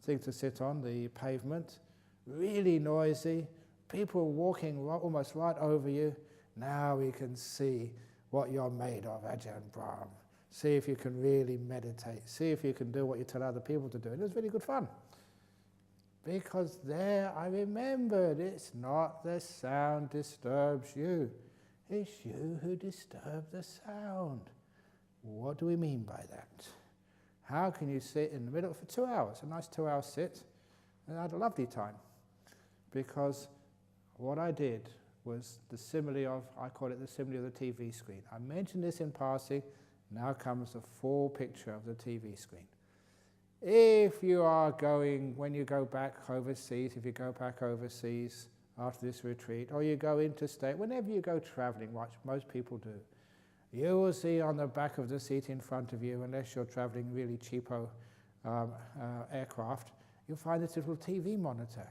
thing to sit on, the pavement, really noisy, people walking almost right over you. Now we can see what you're made of, Ajahn Brahm. See if you can really meditate. See if you can do what you tell other people to do. And it was really good fun. Because there I remembered, it's not the sound disturbs you. It's you who disturb the sound. What do we mean by that? How can you sit in the middle for 2 hours, a nice 2-hour sit, and I had a lovely time. Because what I did was the simile of, I call it the simile of the TV screen. I mentioned this in passing, now comes the full picture of the TV screen. If you are going, when you go back overseas, if you go back overseas after this retreat, or you go interstate, whenever you go traveling, which most people do, you will see on the back of the seat in front of you, unless you're traveling really cheapo aircraft, you'll find this little TV monitor.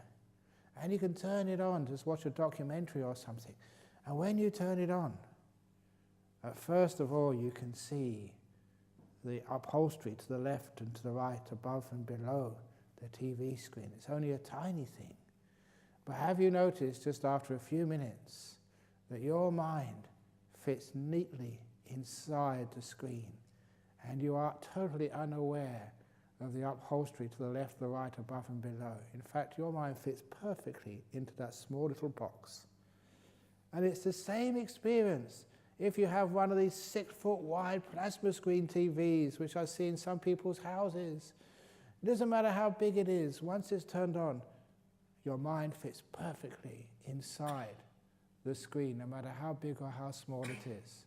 And you can turn it on, just watch a documentary or something. And when you turn it on, first of all you can see the upholstery to the left and to the right, above and below the TV screen. It's only a tiny thing. But have you noticed just after a few minutes that your mind fits neatly inside the screen and you are totally unaware of the upholstery to the left, the right, above and below. In fact, your mind fits perfectly into that small little box. And it's the same experience if you have one of these 6-foot wide plasma screen TVs, which I see in some people's houses. It doesn't matter how big it is, once it's turned on, your mind fits perfectly inside the screen, no matter how big or how small it is.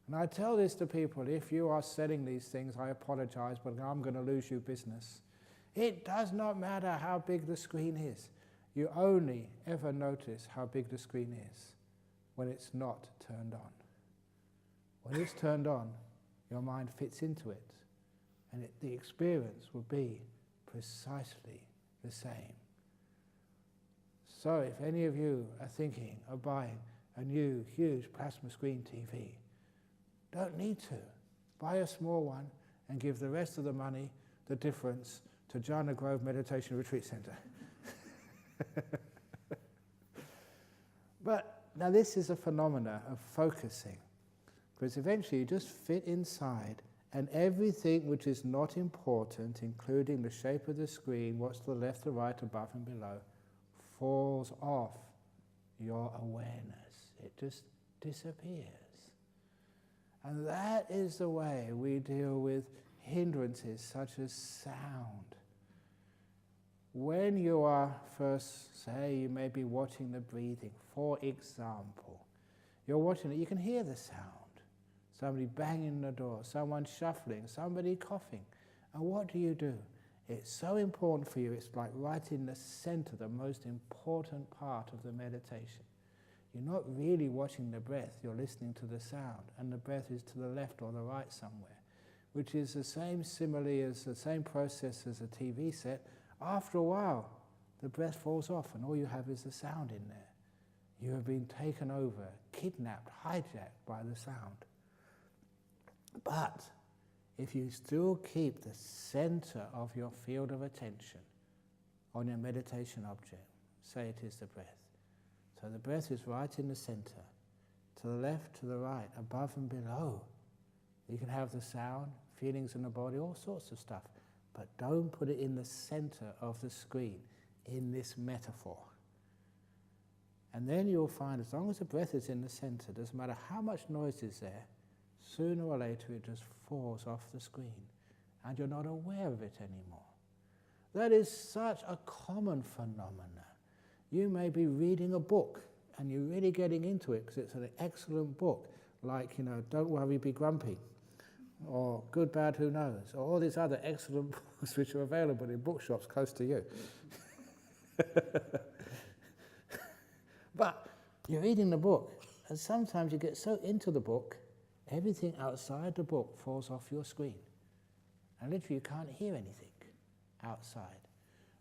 And I tell this to people, if you are selling these things, I apologize, but I'm going to lose you business. It does not matter how big the screen is. You only ever notice how big the screen is when it's not turned on. When it's turned on, your mind fits into it, and the experience will be precisely the same. So if any of you are thinking of buying a new, huge plasma screen TV, don't need to. Buy a small one and give the rest of the money, the difference, to Jhana Grove Meditation Retreat Center. But now this is a phenomena of focusing, because eventually you just fit inside, and everything which is not important, including the shape of the screen, what's to the left, the right, above and below, falls off your awareness. It just disappears. And that is the way we deal with hindrances such as sound. When you are first, say, you may be watching the breathing, for example. You're watching it, you can hear the sound. Somebody banging the door, someone shuffling, somebody coughing. And what do? It's so important for you, it's like right in the center, the most important part of the meditation. You're not really watching the breath, you're listening to the sound, and the breath is to the left or the right somewhere, which is the same simile as the same process as a TV set. After a while, the breath falls off and all you have is the sound in there. You have been taken over, kidnapped, hijacked by the sound. But if you still keep the center of your field of attention on your meditation object, say it is the breath. So the breath is right in the center, to the left, to the right, above and below. You can have the sound, feelings in the body, all sorts of stuff, but don't put it in the center of the screen, in this metaphor. And then you'll find as long as the breath is in the center, doesn't matter how much noise is there, sooner or later it just falls off the screen, and you're not aware of it anymore. That is such a common phenomenon. You may be reading a book, and you're really getting into it because it's an excellent book, like, Don't Worry, Be Grumpy, or Good, Bad, Who Knows, or all these other excellent books which are available in bookshops close to you. But you're reading the book, and sometimes you get so into the book, everything outside the book falls off your screen. And literally you can't hear anything outside.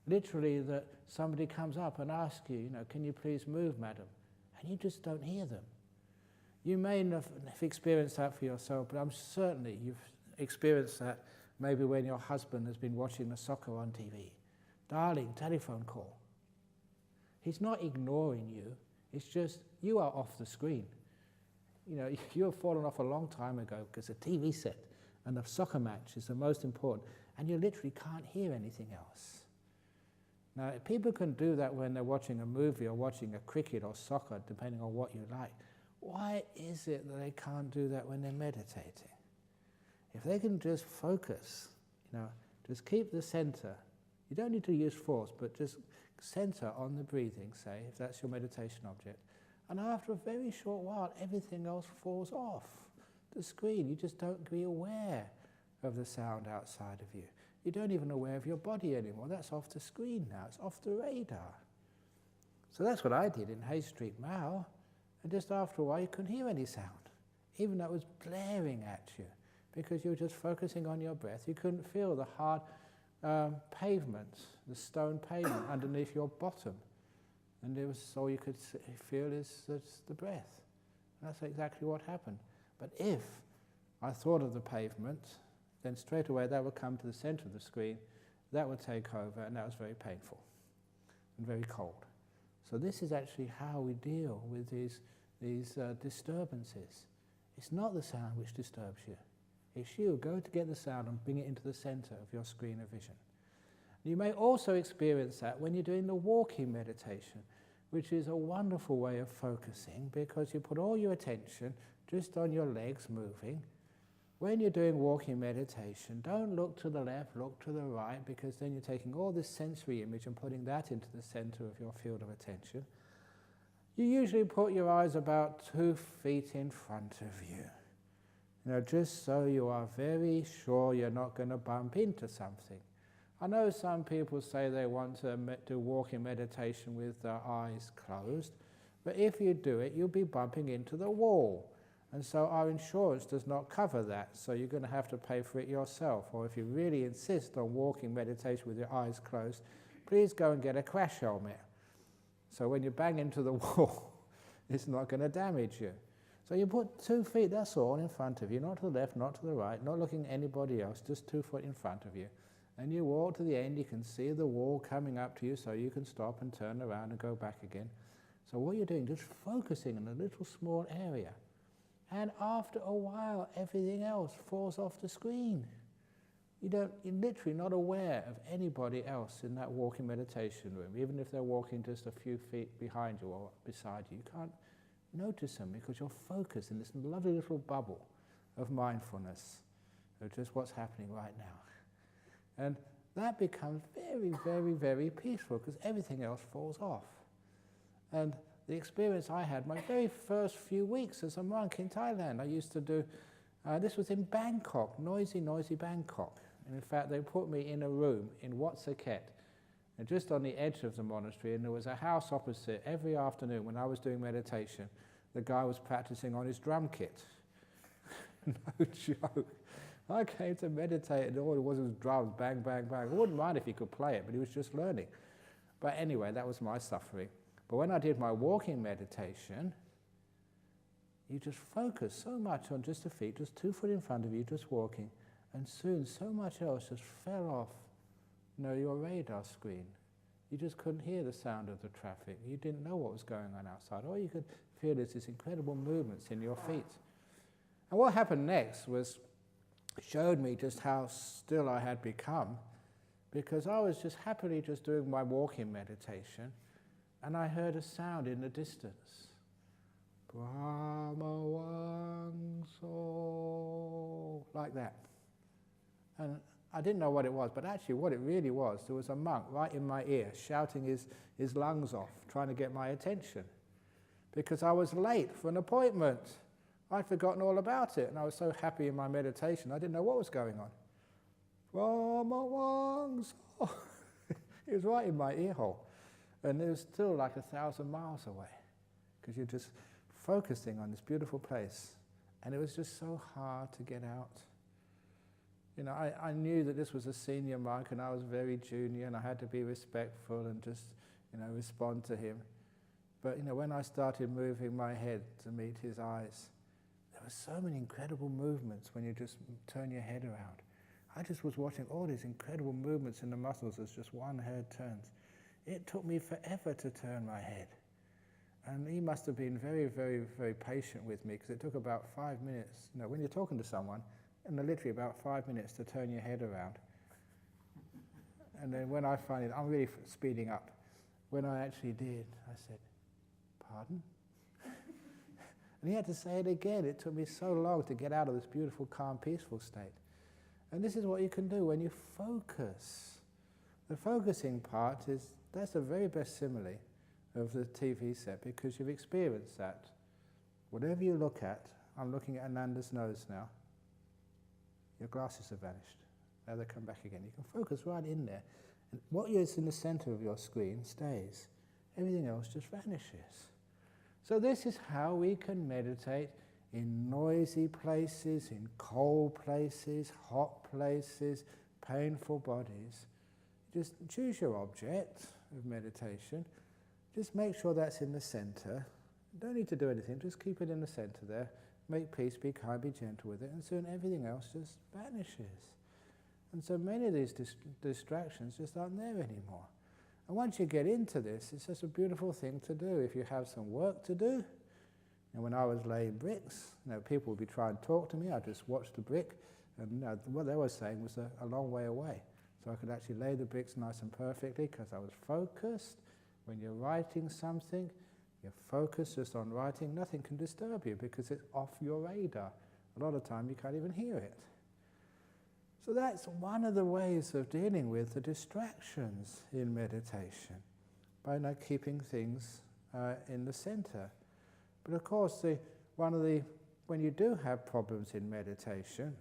Literally that somebody comes up and asks you, can you please move, madam? And you just don't hear them. You may not have experienced that for yourself, but I'm certainly you've experienced that maybe when your husband has been watching the soccer on TV. darling telephone call. He's not ignoring you, it's just you are off the screen. You know, you have fallen off a long time ago because the TV set and the soccer match is the most important, and you literally can't hear anything else. Now, if people can do that when they're watching a movie or watching a cricket or soccer, depending on what you like, why is it that they can't do that when they're meditating? If they can just focus, you know, just keep the center. You don't need to use force, but just center on the breathing, say, if that's your meditation object. And after a very short while, everything else falls off the screen. You just don't be aware of the sound outside of you. You don't even aware of your body anymore. That's off the screen now. It's off the radar. So that's what I did in Hay Street, Mao. And just after a while, you couldn't hear any sound, even though it was blaring at you, because you were just focusing on your breath. You couldn't feel the hard pavement, the stone pavement underneath your bottom. And it was all you could feel is the breath. And that's exactly what happened. But if I thought of the pavement, then straight away that would come to the center of the screen, that would take over, and that was very painful and very cold. So this is actually how we deal with these disturbances. It's not the sound which disturbs you. It's you. Go to get the sound and bring it into the center of your screen of vision. You may also experience that when you're doing the walking meditation, which is a wonderful way of focusing because you put all your attention just on your legs moving. When you're doing walking meditation, don't look to the left, look to the right, because then you're taking all this sensory image and putting that into the center of your field of attention. You usually put your eyes about 2 feet in front of you. You know, just so you are very sure you're not going to bump into something. I know some people say they want to do walking meditation with their eyes closed, but if you do it, you'll be bumping into the wall. And so our insurance does not cover that, so you're going to have to pay for it yourself. Or if you really insist on walking meditation with your eyes closed, please go and get a crash helmet. So when you bang into the wall, it's not going to damage you. So you put 2 feet, that's all, in front of you, not to the left, not to the right, not looking at anybody else, just 2 foot in front of you. And you walk to the end, you can see the wall coming up to you, so you can stop and turn around and go back again. So what you're doing, just focusing in a little small area. And after a while, everything else falls off the screen. You're literally not aware of anybody else in that walking meditation room, even if they're walking just a few feet behind you or beside you. You can't notice them because you're focused in this lovely little bubble of mindfulness of just what's happening right now. And that becomes very, very, very peaceful because everything else falls off. And the experience I had, my very first few weeks as a monk in Thailand, I used to do, this was in Bangkok, noisy Bangkok. And in fact, they put me in a room in Wat Saket, and just on the edge of the monastery, and there was a house opposite. Every afternoon when I was doing meditation, the guy was practicing on his drum kit. No joke. I came to meditate and all it was drums, bang, bang, bang. I wouldn't mind if he could play it, but he was just learning. But anyway, that was my suffering. But when I did my walking meditation, you just focus so much on just the feet, just 2 foot in front of you, just walking, and soon so much else just fell off, your radar screen. You just couldn't hear the sound of the traffic. You didn't know what was going on outside. All you could feel is these incredible movements in your feet. And what happened next was showed me just how still I had become, because I was just happily just doing my walking meditation, and I heard a sound in the distance. Brahma Wang So, like that. And I didn't know what it was, but actually what it really was, there was a monk right in my ear shouting his lungs off, trying to get my attention, because I was late for an appointment. I'd forgotten all about it, and I was so happy in my meditation, I didn't know what was going on. Brahma Wang So. It was right in my ear hole. And it was still like 1,000 miles away, because you're just focusing on this beautiful place. And it was just so hard to get out. I knew that this was a senior monk, and I was very junior, and I had to be respectful and just, respond to him. But, when I started moving my head to meet his eyes, there were so many incredible movements when you just turn your head around. I just was watching all these incredible movements in the muscles as just one head turns. It took me forever to turn my head. And he must have been very, very, very patient with me, because it took about 5 minutes. You know, when you're talking to someone, and literally about 5 minutes to turn your head around. And then when I find it, I'm really speeding up. When I actually did, I said, "Pardon?" And he had to say it again. It took me so long to get out of this beautiful, calm, peaceful state. And this is what you can do when you focus. The focusing part that's the very best simile of the TV set, because you've experienced that. Whatever you look at, I'm looking at Ananda's nose now, your glasses have vanished. Now they come back again. You can focus right in there. And what is in the center of your screen stays. Everything else just vanishes. So this is how we can meditate in noisy places, in cold places, hot places, painful bodies. Just choose your object of meditation. Just make sure that's in the center. Don't need to do anything, just keep it in the center there. Make peace, be kind, be gentle with it, and soon everything else just vanishes. And so many of these distractions just aren't there anymore. And once you get into this, it's just a beautiful thing to do. If you have some work to do, and when I was laying bricks, people would be trying to talk to me. I just watched the brick, and what they were saying was a long way away. So I could actually lay the bricks nice and perfectly because I was focused. When you're writing something, you're focused just on writing. Nothing can disturb you because it's off your radar. A lot of time you can't even hear it. So that's one of the ways of dealing with the distractions in meditation, by not keeping things in the center. But of course, when you do have problems in meditation,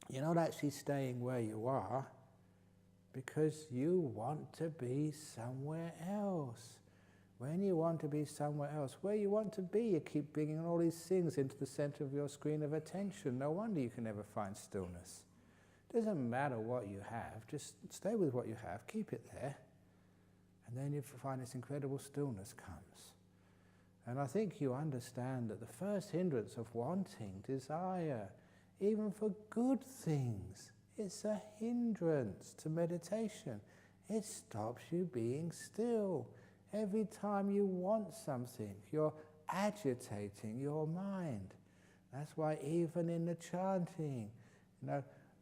you're not actually staying where you are because you want to be somewhere else. When you want to be somewhere else, where you want to be, you keep bringing all these things into the center of your screen of attention. No wonder you can never find stillness. It doesn't matter what you have, just stay with what you have, keep it there, and then you find this incredible stillness comes. And I think you understand that the first hindrance of wanting, desire, even for good things, it's a hindrance to meditation. It stops you being still. Every time you want something, you're agitating your mind. That's why even in the chanting,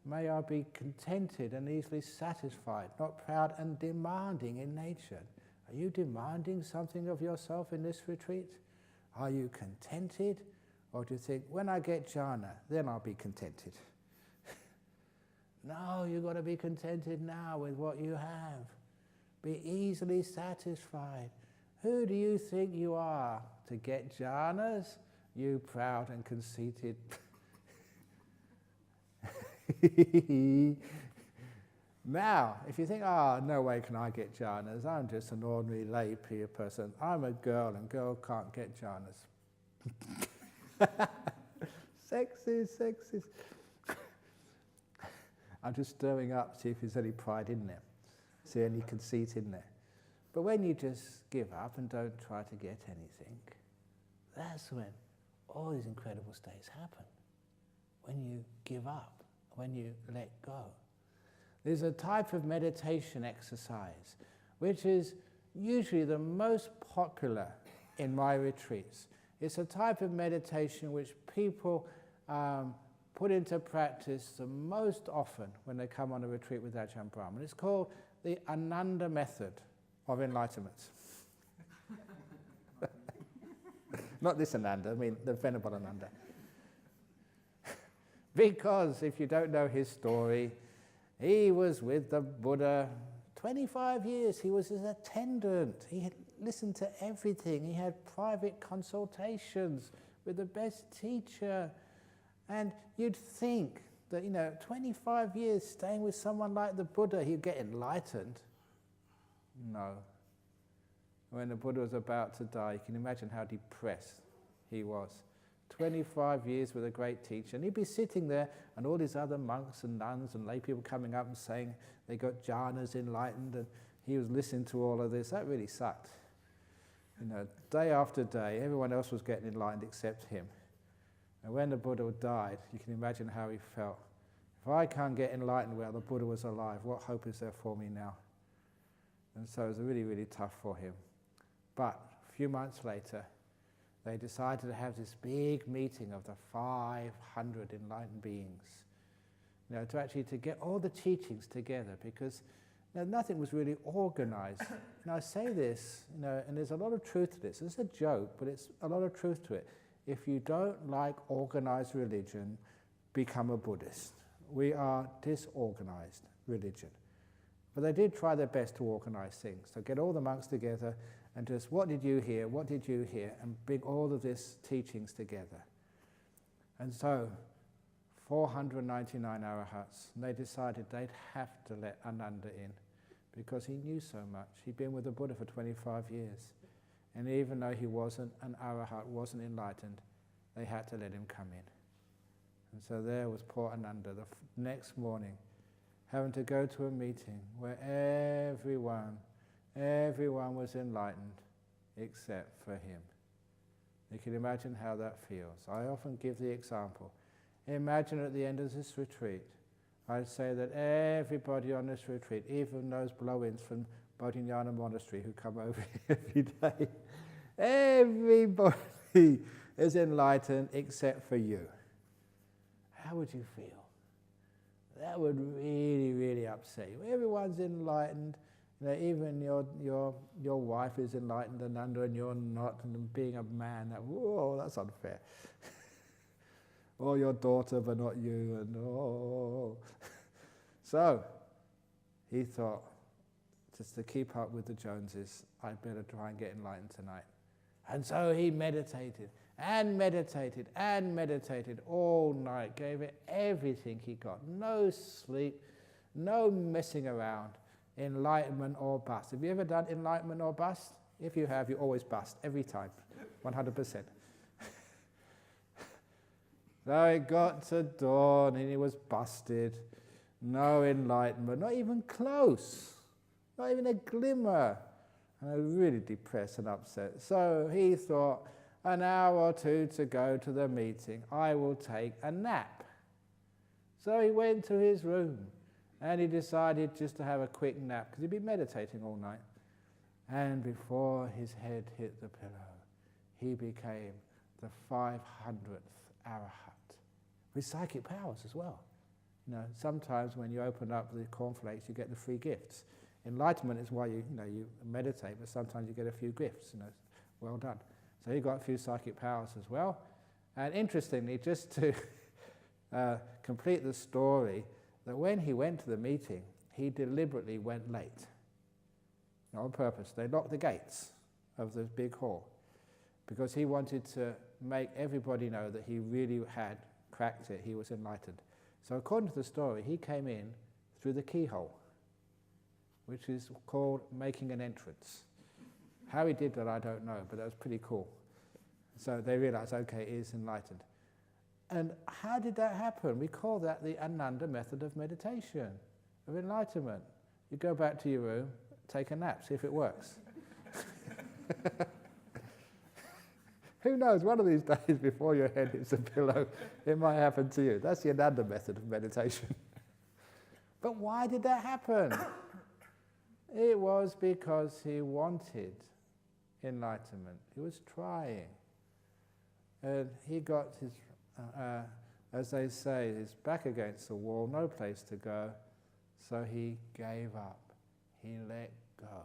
may I be contented and easily satisfied, not proud and demanding in nature. Are you demanding something of yourself in this retreat? Are you contented? Or do you think, when I get jhana, then I'll be contented? No, you've got to be contented now with what you have. Be easily satisfied. Who do you think you are to get jhanas? You proud and conceited. Now, if you think, no way can I get jhanas, I'm just an ordinary lay peer person. I'm a girl and girl can't get jhanas. Sexist. I'm just stirring up, see if there's any pride in there, see any conceit in there. But when you just give up and don't try to get anything, that's when all these incredible states happen. When you give up, when you let go. There's a type of meditation exercise which is usually the most popular in my retreats. It's a type of meditation which people put into practice the most often when they come on a retreat with Ajahn Brahm. And it's called the Ananda Method of Enlightenment. Not this Ananda, I mean the Venerable Ananda. Because if you don't know his story, he was with the Buddha 25 years. He was his attendant. He had listened to everything. He had private consultations with the best teacher. And you'd think that, 25 years staying with someone like the Buddha, he'd get enlightened. No. When the Buddha was about to die, you can imagine how depressed he was. 25 years with a great teacher, and he'd be sitting there, and all these other monks and nuns and lay people coming up and saying they got jhanas enlightened, and he was listening to all of this. That really sucked. Day after day, everyone else was getting enlightened except him. And when the Buddha died, you can imagine how he felt. If I can't get enlightened while the Buddha was alive, what hope is there for me now? And so it was really, really tough for him. But a few months later, they decided to have this big meeting of the 500 enlightened beings, to actually to get all the teachings together, because nothing was really organized. I say this, and there's a lot of truth to this. It's a joke, but it's a lot of truth to it. If you don't like organized religion, become a Buddhist. We are disorganized religion. But they did try their best to organize things. So get all the monks together and just, what did you hear, what did you hear, and bring all of these teachings together. And so, 499 arahats, and they decided they'd have to let Ananda in, because he knew so much. He'd been with the Buddha for 25 years. And even though he wasn't an arahat, wasn't enlightened, they had to let him come in. And so there was poor Ananda the next morning, having to go to a meeting where everyone was enlightened except for him. You can imagine how that feels. I often give the example. Imagine at the end of this retreat, I'd say that everybody on this retreat, even those blow-ins from Bodhinyana Monastery who come over every day, everybody is enlightened except for you. How would you feel? That would really, really upset you. Everyone's enlightened. Even your wife is enlightened, Ananda, and you're not. And being a man, whoa, that's unfair. Or your daughter, but not you. And oh. So he thought, just to keep up with the Joneses, I'd better try and get enlightened tonight. And so he meditated and meditated and meditated all night, gave it everything he got. No sleep, no messing around. Enlightenment or bust. Have you ever done enlightenment or bust? If you have, you always bust, every time, 100%. So it got to dawn and he was busted. No enlightenment, not even close, not even a glimmer. And I was really depressed and upset. So he thought, an hour or two to go to the meeting, I will take a nap. So he went to his room and he decided just to have a quick nap because he'd been meditating all night. And before his head hit the pillow, he became the 500th arahat with psychic powers as well. Sometimes when you open up the cornflakes, you get the free gifts. Enlightenment is why you meditate, but sometimes you get a few gifts. Well done. So he got a few psychic powers as well. And interestingly, just to complete the story, that when he went to the meeting, he deliberately went late. Not on purpose. They locked the gates of the big hall because he wanted to make everybody know that he really had cracked it, he was enlightened. So according to the story, he came in through the keyhole, which is called making an entrance. How he did that, I don't know, but that was pretty cool. So they realized, okay, he is enlightened. And how did that happen? We call that the Ananda Method of meditation, of enlightenment. You go back to your room, take a nap, see if it works. Who knows, one of these days before your head hits the pillow, it might happen to you. That's the Ananda Method of meditation. But why did that happen? It was because he wanted enlightenment. He was trying. And he got his, as they say, his back against the wall, no place to go. So he gave up. He let go.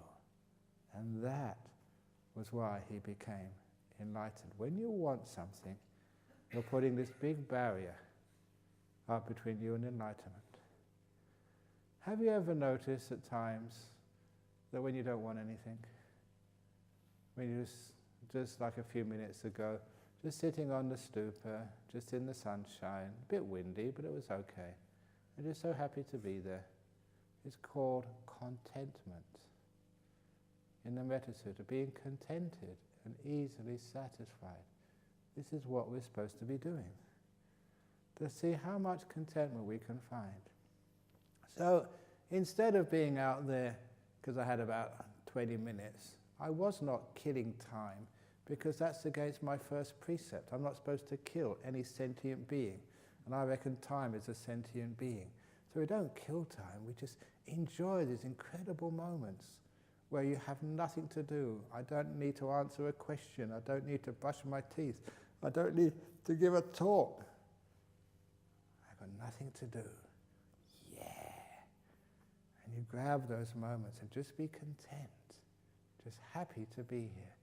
And that was why he became enlightened. When you want something, you're putting this big barrier up between you and enlightenment. Have you ever noticed at times that when you don't want anything, when you just like a few minutes ago, just sitting on the stupa, just in the sunshine, a bit windy, but it was okay, and just so happy to be there. It's called contentment. In the Metta Sutta, being contented and easily satisfied. This is what we're supposed to be doing. To see how much contentment we can find. So instead of being out there, because I had about 20 minutes, I was not killing time, because that's against my first precept. I'm not supposed to kill any sentient being. And I reckon time is a sentient being. So we don't kill time, we just enjoy these incredible moments where you have nothing to do. I don't need to answer a question, I don't need to brush my teeth, I don't need to give a talk. I've got nothing to do. Yeah. And you grab those moments and just be content, just happy to be here,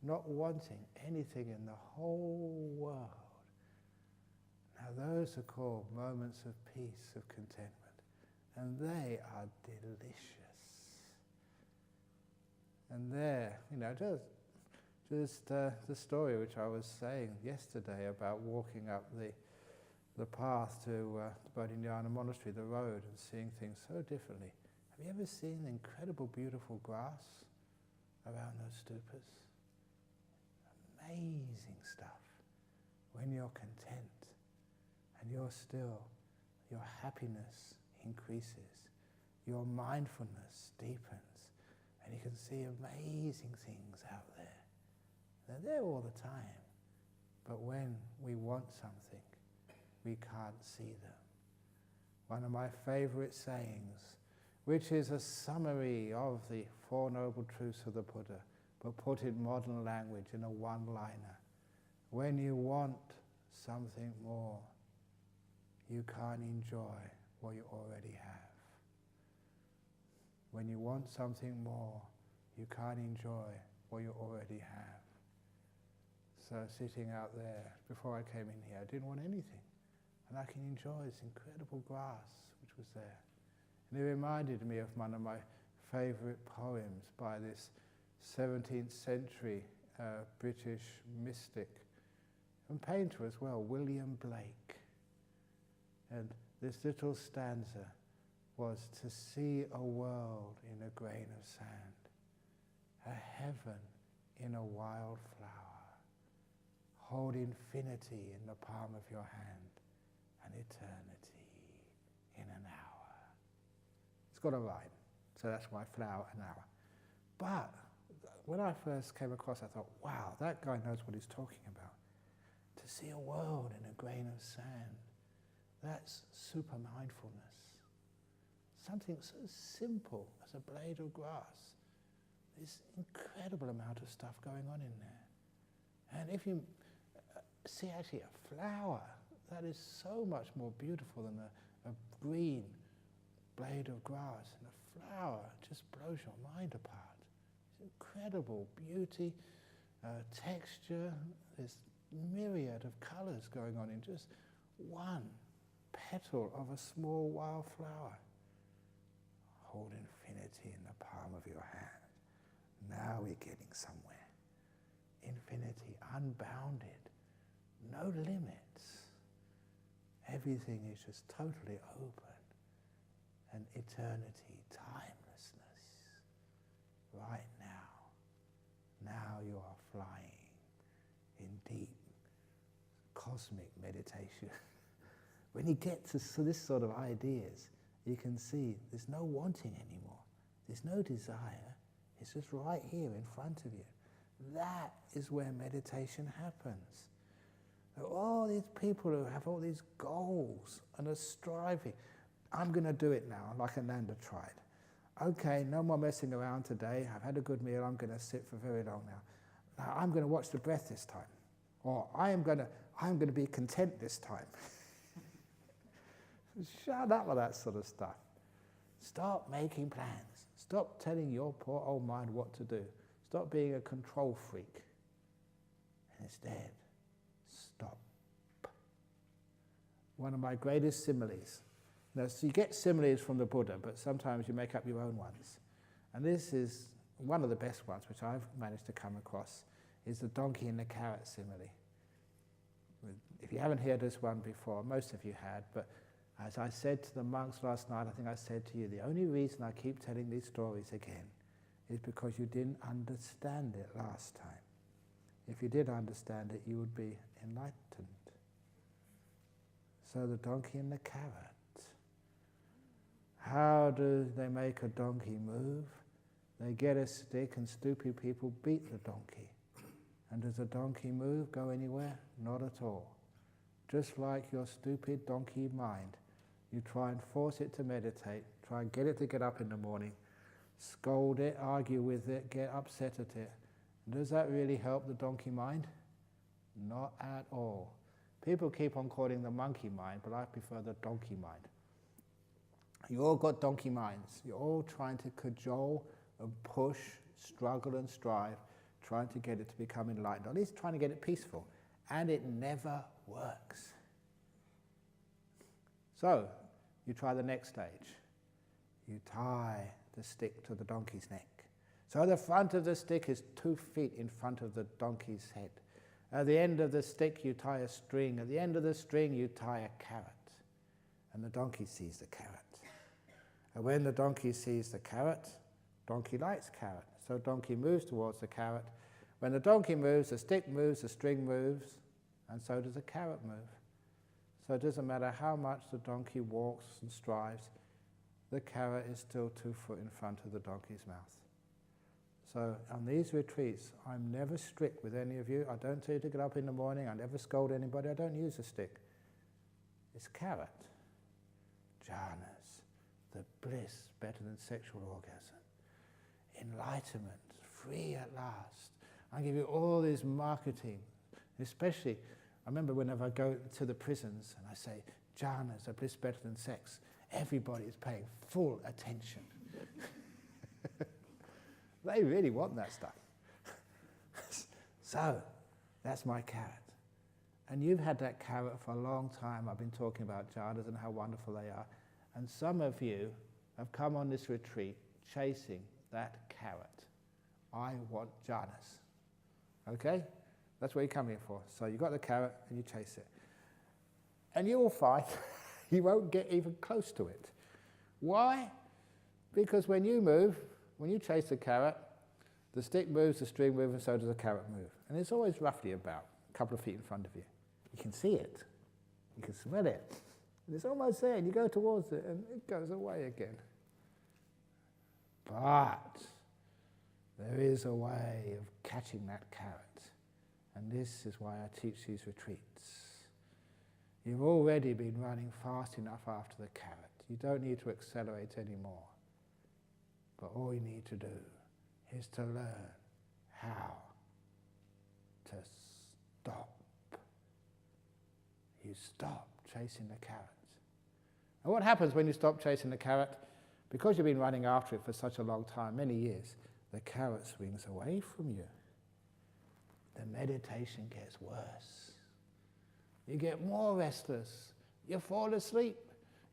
not wanting anything in the whole world. Now those are called moments of peace, of contentment, and they are delicious. And there, just the story which I was saying yesterday about walking up the path to the Bodhinyana monastery, the road, and seeing things so differently. Have you ever seen the incredible, beautiful grass around those stupas? Amazing stuff. When you're content and you're still, your happiness increases, your mindfulness deepens, and you can see amazing things out there. They're there all the time, but when we want something, we can't see them. One of my favorite sayings, which is a summary of the Four Noble Truths of the Buddha, but put in modern language in a one-liner. When you want something more, you can't enjoy what you already have. When you want something more, you can't enjoy what you already have. So sitting out there, before I came in here, I didn't want anything. And I can enjoy this incredible grass which was there. And it reminded me of one of my favorite poems by this 17th century British mystic and painter as well, William Blake. And this little stanza was to see a world in a grain of sand, a heaven in a wild flower, hold infinity in the palm of your hand, and eternity in an hour. It's got a rhyme, so that's my flower an hour. But when I first came across, I thought, wow, that guy knows what he's talking about. To see a world in a grain of sand, that's super mindfulness. Something so simple as a blade of grass. This incredible amount of stuff going on in there. And if you see actually a flower, that is so much more beautiful than a green blade of grass. And a flower just blows your mind apart. It's incredible beauty, texture, this myriad of colours going on in just one petal of a small wild flower. Hold infinity in the palm of your hand. Now we're getting somewhere. Infinity, unbounded, no limits. Everything is just totally open. And eternity, timelessness, right now. Now you are flying in deep cosmic meditation. When you get to this sort of ideas, you can see there's no wanting anymore. There's no desire. It's just right here in front of you. That is where meditation happens. There are all these people who have all these goals and are striving. I'm going to do it now, like Ananda tried. Okay, no more messing around today. I've had a good meal. I'm going to sit for very long now. Now I'm going to watch the breath this time. Or I'm going to be content this time. Shut up with that sort of stuff. Stop making plans. Stop telling your poor old mind what to do. Stop being a control freak. And instead, stop. One of my greatest similes. Now, so you get similes from the Buddha, but sometimes you make up your own ones. And this is one of the best ones, which I've managed to come across, is the donkey and the carrot simile. If you haven't heard this one before, most of you had, but as I said to the monks last night, I think I said to you, the only reason I keep telling these stories again is because you didn't understand it last time. If you did understand it, you would be enlightened. So the donkey and the carrot. How do they make a donkey move? They get a stick and stupid people beat the donkey. And does the donkey move, go anywhere? Not at all. just like your stupid donkey mind. You try and force it to meditate, try and get it to get up in the morning, scold it, argue with it, get upset at it. Does that really help the donkey mind? Not at all. People keep on calling the monkey mind, but I prefer the donkey mind. You all got donkey minds. You're all trying to cajole and push, struggle and strive, trying to get it to become enlightened, or at least trying to get it peaceful. And it never works. So, you try the next stage. You tie the stick to the donkey's neck. So the front of the stick is 2 feet in front of the donkey's head. At the end of the stick you tie a string. At the end of the string you tie a carrot. And the donkey sees the carrot. And when the donkey sees the carrot, donkey likes carrot. So donkey moves towards the carrot. When the donkey moves, the stick moves, the string moves, and so does the carrot move. So it doesn't matter how much the donkey walks and strives, the carrot is still 2 foot in front of the donkey's mouth. So on these retreats, I'm never strict with any of you. I don't tell you to get up in the morning. I never scold anybody. I don't use a stick. It's carrot. Jhanas, the bliss better than sexual orgasm. Enlightenment, free at last. I give you all this marketing, especially, I remember whenever I go to the prisons and I say, jhanas are bliss better than sex, everybody is paying full attention. They really want that stuff. So, that's my carrot. And you've had that carrot for a long time. I've been talking about jhanas and how wonderful they are. And some of you have come on this retreat chasing that carrot. I want jhanas. Okay? That's what you come here for. So you got the carrot and you chase it. And you will find you won't get even close to it. Why? Because when you move, when you chase the carrot, the stick moves, the string moves, and so does the carrot move. And it's always roughly about a couple of feet in front of you. You can see it. You can smell it. And it's almost there, and you go towards it, and it goes away again. But there is a way of catching that carrot. And this is why I teach these retreats. You've already been running fast enough after the carrot. You don't need to accelerate anymore. But all you need to do is to learn how to stop. You stop chasing the carrot. And what happens when you stop chasing the carrot? Because you've been running after it for such a long time, many years, the carrot swings away from you. The meditation gets worse. You get more restless. You fall asleep.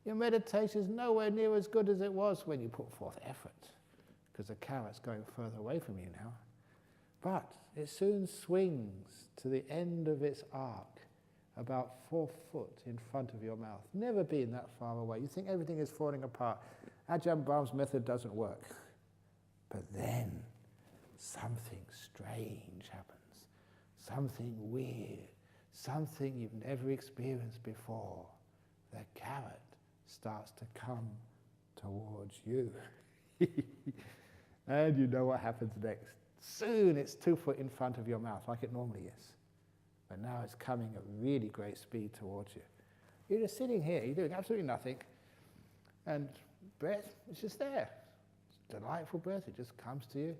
Your meditation is nowhere near as good as it was when you put forth effort, because the carrot's going further away from you now. But it soon swings to the end of its arc, about 4 foot in front of your mouth. Never been that far away. You think everything is falling apart. Ajahn Brahm's method doesn't work. But then something strange happens. Something weird. Something you've never experienced before. The carrot starts to come towards you. And you know what happens next. Soon it's 2 foot in front of your mouth, like it normally is. But now it's coming at really great speed towards you. You're just sitting here, you're doing absolutely nothing, and breath is just there. It's delightful breath, it just comes to you.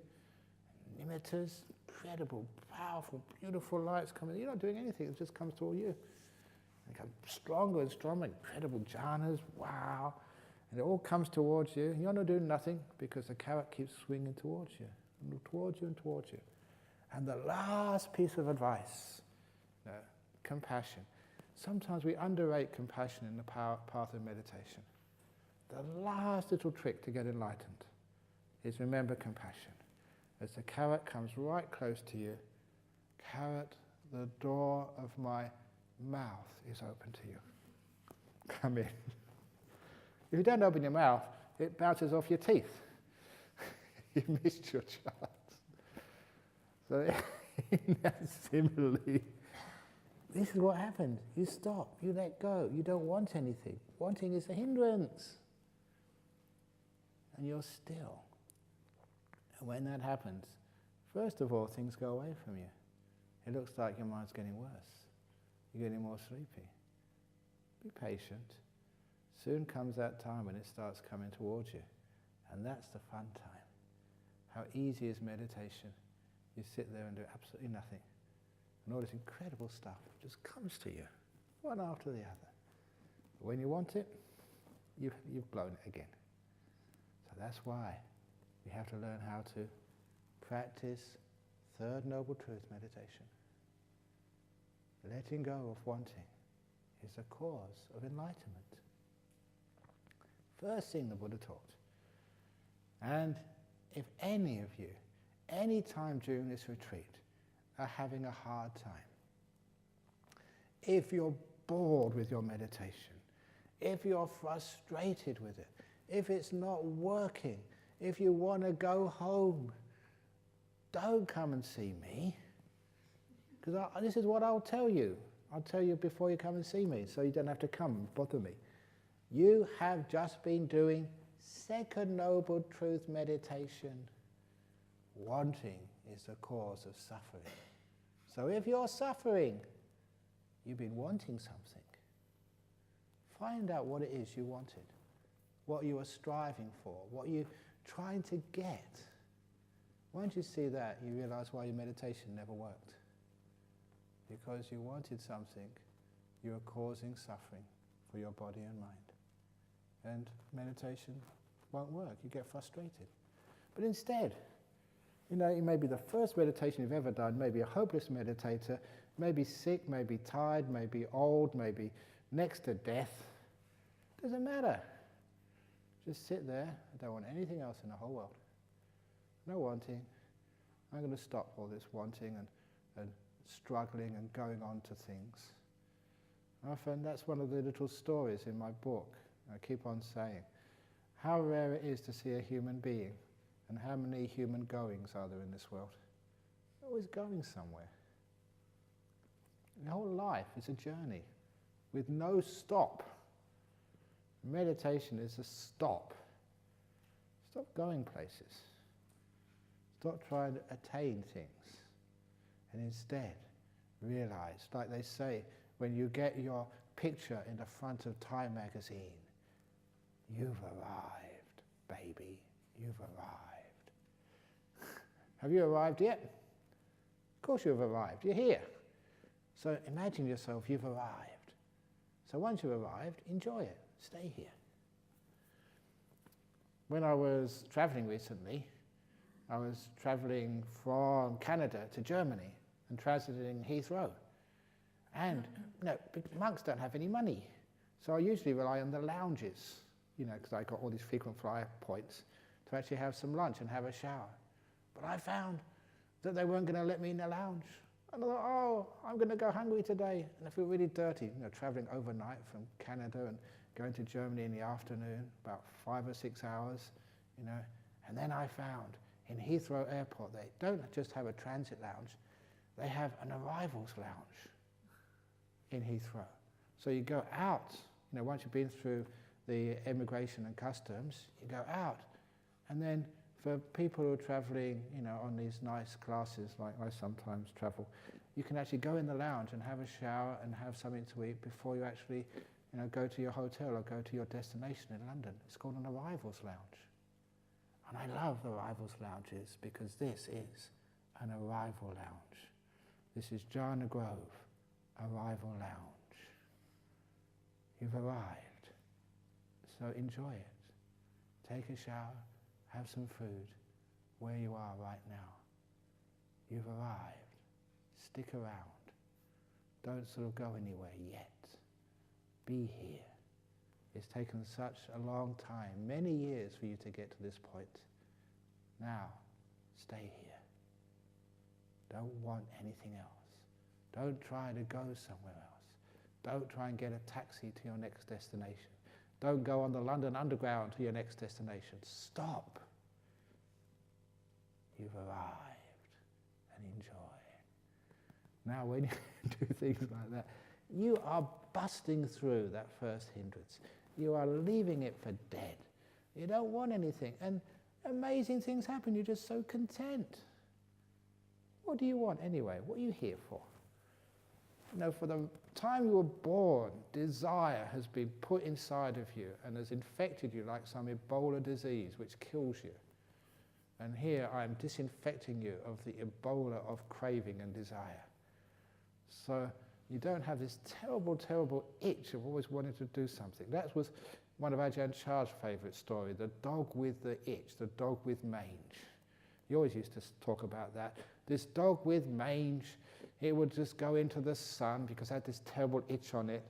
Nimittas, incredible, powerful, beautiful lights coming. You're not doing anything, it just comes toward you. It becomes stronger and stronger, incredible jhanas, wow. And it all comes towards you. You're not doing nothing because the carrot keeps swinging towards you, and towards you and towards you. And the last piece of advice, compassion. Sometimes we underrate compassion in the path of meditation. The last little trick to get enlightened is remember compassion. As the carrot comes right close to you, carrot, the door of my mouth is open to you. Come in. If you don't open your mouth, it bounces off your teeth. You missed your chance. So in that simile, this is what happened. You stop, you let go, you don't want anything. Wanting is a hindrance. And you're still. And when that happens, first of all, things go away from you. It looks like your mind's getting worse. You're getting more sleepy. Be patient. Soon comes that time when it starts coming towards you. And that's the fun time. How easy is meditation? You sit there and do absolutely nothing. And all this incredible stuff just comes to you, one after the other. But when you want it, you've blown it again. So that's why we have to learn how to practice Third Noble Truth meditation. Letting go of wanting is the cause of enlightenment. First thing the Buddha taught. And if any of you, any time during this retreat, are having a hard time, if you're bored with your meditation, if you're frustrated with it, if it's not working, if you want to go home, don't come and see me. Because this is what I'll tell you. I'll tell you before you come and see me, so you don't have to come and bother me. You have just been doing Second Noble Truth meditation. Wanting is the cause of suffering. So if you're suffering, you've been wanting something. Find out what it is you wanted, what you were striving for, what you're trying to get. Once you see that, you realize why your meditation never worked. Because you wanted something, you were causing suffering for your body and mind. And meditation won't work, you get frustrated. But instead, it may be the first meditation you've ever done, maybe a hopeless meditator, maybe sick, maybe tired, maybe old, maybe next to death. Doesn't matter. Just sit there, I don't want anything else in the whole world. No wanting. I'm going to stop all this wanting and struggling and going on to things. Often that's one of the little stories in my book. I keep on saying how rare it is to see a human being, and how many human goings are there in this world. They're always going somewhere. The whole life is a journey with no stop. Meditation is a stop. Stop going places. Stop trying to attain things. And instead, realize, like they say, when you get your picture in the front of Time magazine, you've arrived, baby, you've arrived. Have you arrived yet? Of course you've arrived, you're here. So imagine yourself, you've arrived. So once you've arrived, enjoy it, stay here. When I was traveling recently, I was traveling from Canada to Germany and transiting Heathrow. And monks don't have any money. So I usually rely on the lounges, because I got all these frequent flyer points, to actually have some lunch and have a shower. But I found that they weren't going to let me in the lounge. And I thought, I'm going to go hungry today. And I feel really dirty, traveling overnight from Canada and going to Germany in the afternoon, about 5 or 6 hours, And then I found in Heathrow Airport, they don't just have a transit lounge, they have an arrivals lounge in Heathrow. So you go out, once you've been through the immigration and customs, you go out. And then for people who are traveling, on these nice classes, like I sometimes travel, you can actually go in the lounge and have a shower and have something to eat before you actually, go to your hotel or go to your destination in London. It's called an arrivals lounge. And I love arrivals lounges because this is an arrival lounge. This is Jhana Grove Arrival Lounge. You've arrived, so enjoy it. Take a shower, have some food, where you are right now. You've arrived. Stick around. Don't sort of go anywhere yet. Be here. It's taken such a long time, many years for you to get to this point. Now, stay here. Don't want anything else. Don't try to go somewhere else. Don't try and get a taxi to your next destination. Don't go on the London Underground to your next destination. Stop. You've arrived, and enjoy. Now, when you do things like that, you are busting through that first hindrance. You are leaving it for dead. You don't want anything. And amazing things happen. You're just so content. What do you want anyway? What are you here for? for the time you were born, desire has been put inside of you and has infected you like some Ebola disease which kills you. And here I am disinfecting you of the Ebola of craving and desire. So you don't have this terrible, terrible itch of always wanting to do something. That was one of Ajahn Chah's favourite stories, the dog with the itch, the dog with mange. He always used to talk about that. This dog with mange, it would just go into the sun because it had this terrible itch on it,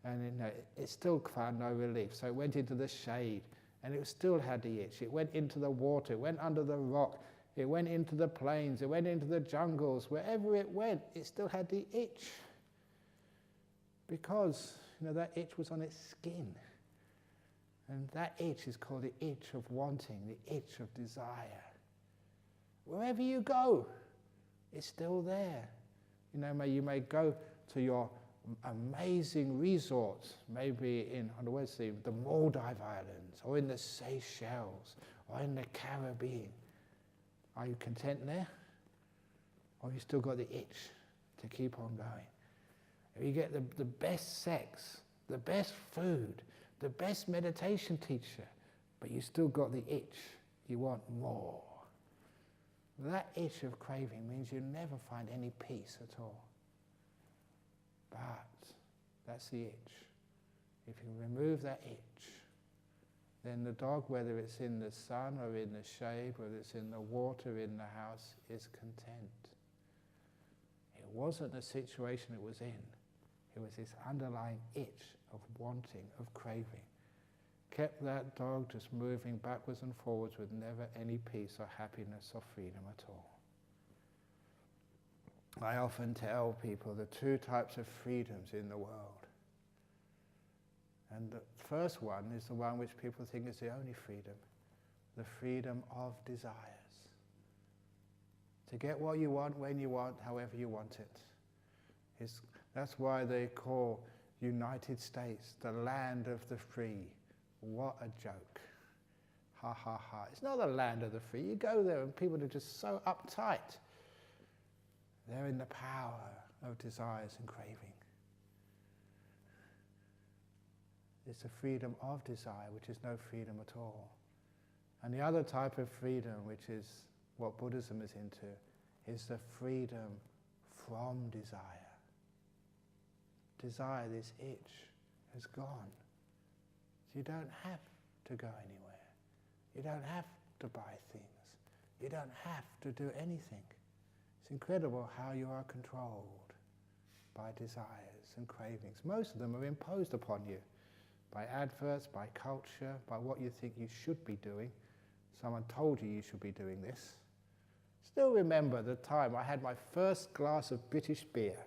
and it still found no relief. So it went into the shade, and it still had the itch. It went into the water, it went under the rock, it went into the plains, it went into the jungles. Wherever it went, it still had the itch. Because that itch was on its skin. And that itch is called the itch of wanting, the itch of desire. Wherever you go, it's still there. You may go to your amazing resorts, maybe in the Maldive Islands, or in the Seychelles, or in the Caribbean. Are you content there? Or have you still got the itch to keep on going? If you get the best sex, the best food, the best meditation teacher, but you still got the itch, you want more. That itch of craving means you never find any peace at all. But that's the itch. If you remove that itch, then the dog, whether it's in the sun or in the shade, whether it's in the water, in the house, is content. It wasn't the situation it was in. It was this underlying itch of wanting, of craving. Kept that dog just moving backwards and forwards with never any peace or happiness or freedom at all. I often tell people the two types of freedoms in the world. And the first one is the one which people think is the only freedom, the freedom of desires. To get what you want, when you want, however you want it. That's why they call United States the land of the free. What a joke. Ha ha ha. It's not the land of the free. You go there and people are just so uptight. They're in the power of desires and craving. It's the freedom of desire, which is no freedom at all. And the other type of freedom, which is what Buddhism is into, is the freedom from desire. Desire, this itch, has gone. So you don't have to go anywhere. You don't have to buy things. You don't have to do anything. It's incredible how you are controlled by desires and cravings. Most of them are imposed upon you by adverts, by culture, by what you think you should be doing. Someone told you should be doing this. Still remember the time I had my first glass of British beer.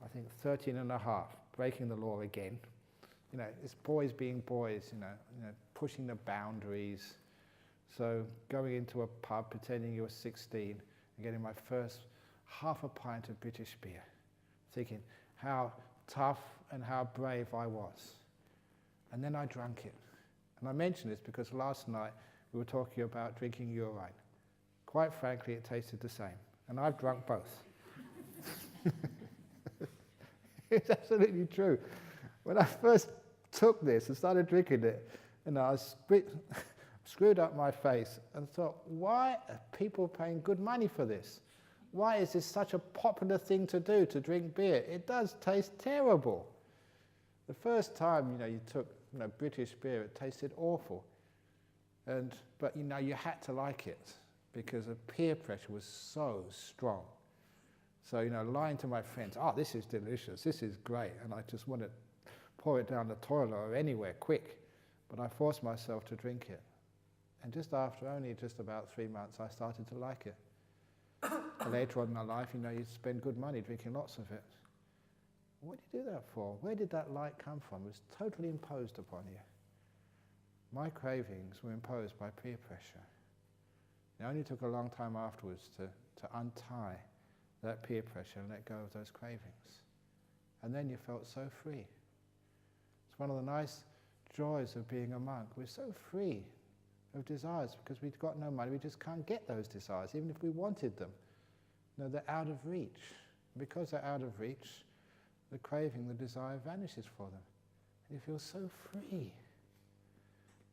I think 13 and a half, breaking the law again. It's boys being boys, pushing the boundaries. So going into a pub, pretending you were 16, and getting my first half a pint of British beer, thinking how tough and how brave I was. And then I drank it. And I mention this because last night we were talking about drinking urine. Quite frankly, it tasted the same. And I've drunk both. It's absolutely true. When I first took this and started drinking it, I screwed up my face and thought, why are people paying good money for this? Why is this such a popular thing to do, to drink beer? It does taste terrible. The first time, you took British beer, it tasted awful. But you had to like it because the peer pressure was so strong. So, lying to my friends, this is delicious, this is great, and I just want to pour it down the toilet or anywhere, quick. But I forced myself to drink it. And just after only just about 3 months, I started to like it. And later on in my life, you spend good money drinking lots of it. What do you do that for? Where did that like come from? It was totally imposed upon you. My cravings were imposed by peer pressure. It only took a long time afterwards to untie that peer pressure and let go of those cravings. And then you felt so free. It's one of the nice joys of being a monk. We're so free of desires because we've got no money. We just can't get those desires, even if we wanted them. They're out of reach. Because they're out of reach, the craving, the desire vanishes for them. And you feel so free.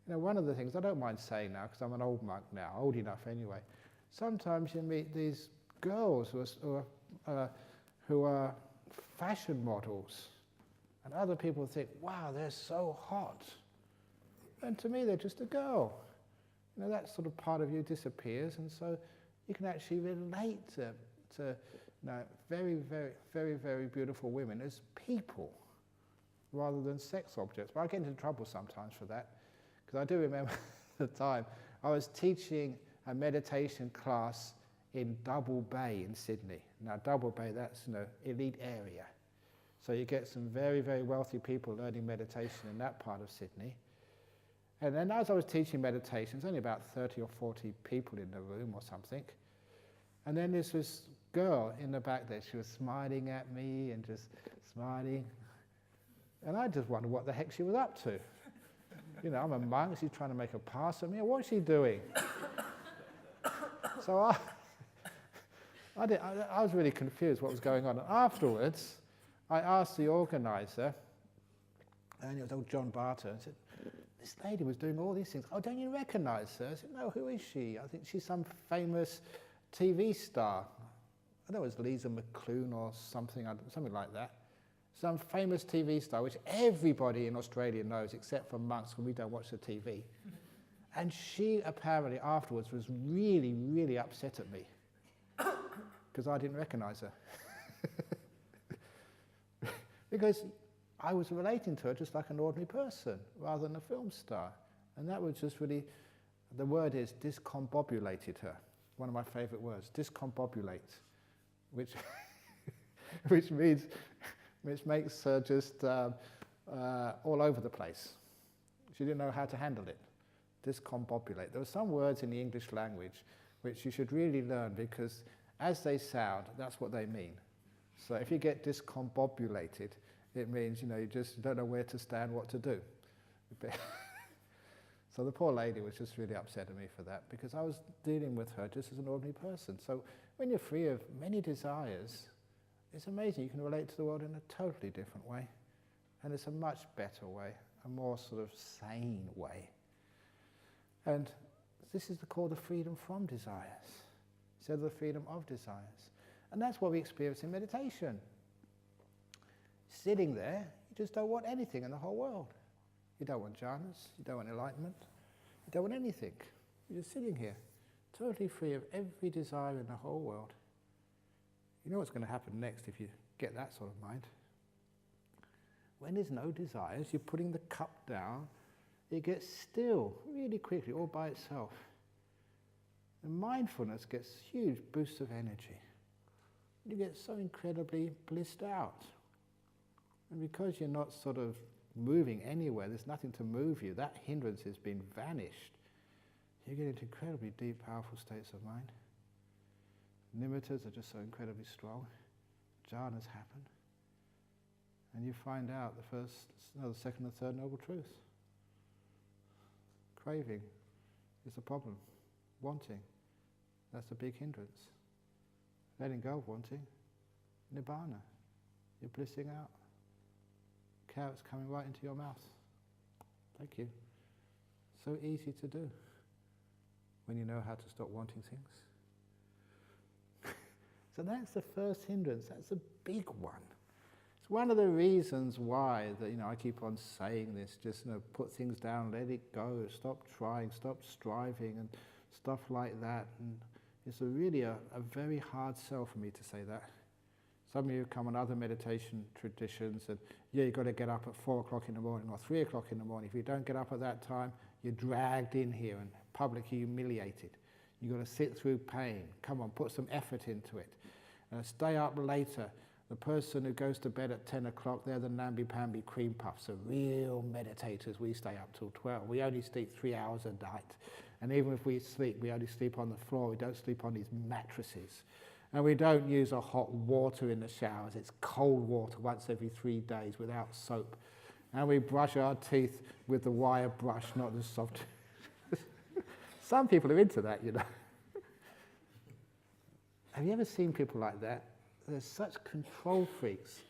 You know, one of the things, I don't mind saying now, because I'm an old monk now, old enough anyway, sometimes you meet these girls who are fashion models, and other people think, wow, they're so hot. And to me, they're just a girl. You know, that sort of part of you disappears, and so you can actually relate to you know, very, very, very, very beautiful women as people, rather than sex objects. But I get into trouble sometimes for that, because I do remember the time I was teaching a meditation class in Double Bay in Sydney. Now, Double Bay, that's, you know, elite area. So you get some very, very wealthy people learning meditation in that part of Sydney. And then as I was teaching meditation, there's only about 30 or 40 people in the room or something. And then there's this girl in the back there. She was smiling at me and just smiling. And I just wondered what the heck she was up to. You know, I'm a monk, she's trying to make a pass at me. What's she doing? So I was really confused what was going on. And afterwards, I asked the organizer, and it was old John Barter, and said, this lady was doing all these things. Oh, don't you recognize her? I said, no, who is she? I think she's some famous TV star. I think it was Lisa McClune or something like that. Some famous TV star, which everybody in Australia knows, except for monks when we don't watch the TV. And she apparently afterwards was really, really upset at me because I didn't recognize her. Because I was relating to her just like an ordinary person rather than a film star. And that was just really, the word is discombobulated her. One of my favorite words, discombobulate, which makes her just all over the place. She didn't know how to handle it. Discombobulate. There are some words in the English language which you should really learn, because as they sound, that's what they mean. So if you get discombobulated, it means, you know, you just don't know where to stand, what to do. So the poor lady was just really upset at me for that, because I was dealing with her just as an ordinary person. So when you're free of many desires, it's amazing. You can relate to the world in a totally different way. And it's a much better way, a more sort of sane way. And this is called the freedom from desires, instead of the freedom of desires. And that's what we experience in meditation. Sitting there, you just don't want anything in the whole world. You don't want jhanas, you don't want enlightenment, you don't want anything. You're just sitting here, totally free of every desire in the whole world. You know what's going to happen next if you get that sort of mind? When there's no desires, you're putting the cup down, it gets still really quickly, all by itself. And mindfulness gets huge boosts of energy. You get so incredibly blissed out. And because you're not sort of moving anywhere, there's nothing to move you, that hindrance has been vanished. You get into incredibly deep, powerful states of mind. Nimittas are just so incredibly strong. Jhanas happen. And you find out the first, no, the second and third noble truths. Craving is the problem. Wanting, that's a big hindrance. Letting go of wanting, nibbana. You're blissing out. Carrots coming right into your mouth. Thank you. So easy to do when you know how to stop wanting things. So that's the first hindrance. That's a big one. It's one of the reasons why that, you know, I keep on saying this. Just, you know, put things down, let it go, stop trying, stop striving, and stuff like that. And it's really a very hard sell for me to say that. Some of you come on other meditation traditions and, yeah, you've got to get up at 4 o'clock in the morning or 3 o'clock in the morning. If you don't get up at that time, you're dragged in here and publicly humiliated. You've got to sit through pain. Come on, put some effort into it. Stay up later. The person who goes to bed at 10 o'clock, they're the namby-pamby cream puffs. The real meditators, we stay up till 12. We only sleep 3 hours a night. And even if we sleep, we only sleep on the floor. We don't sleep on these mattresses. And we don't use a hot water in the showers. It's cold water once every 3 days without soap. And we brush our teeth with the wire brush, not the soft. Some people are into that, you know. Have you ever seen people like that? they're such control freaks.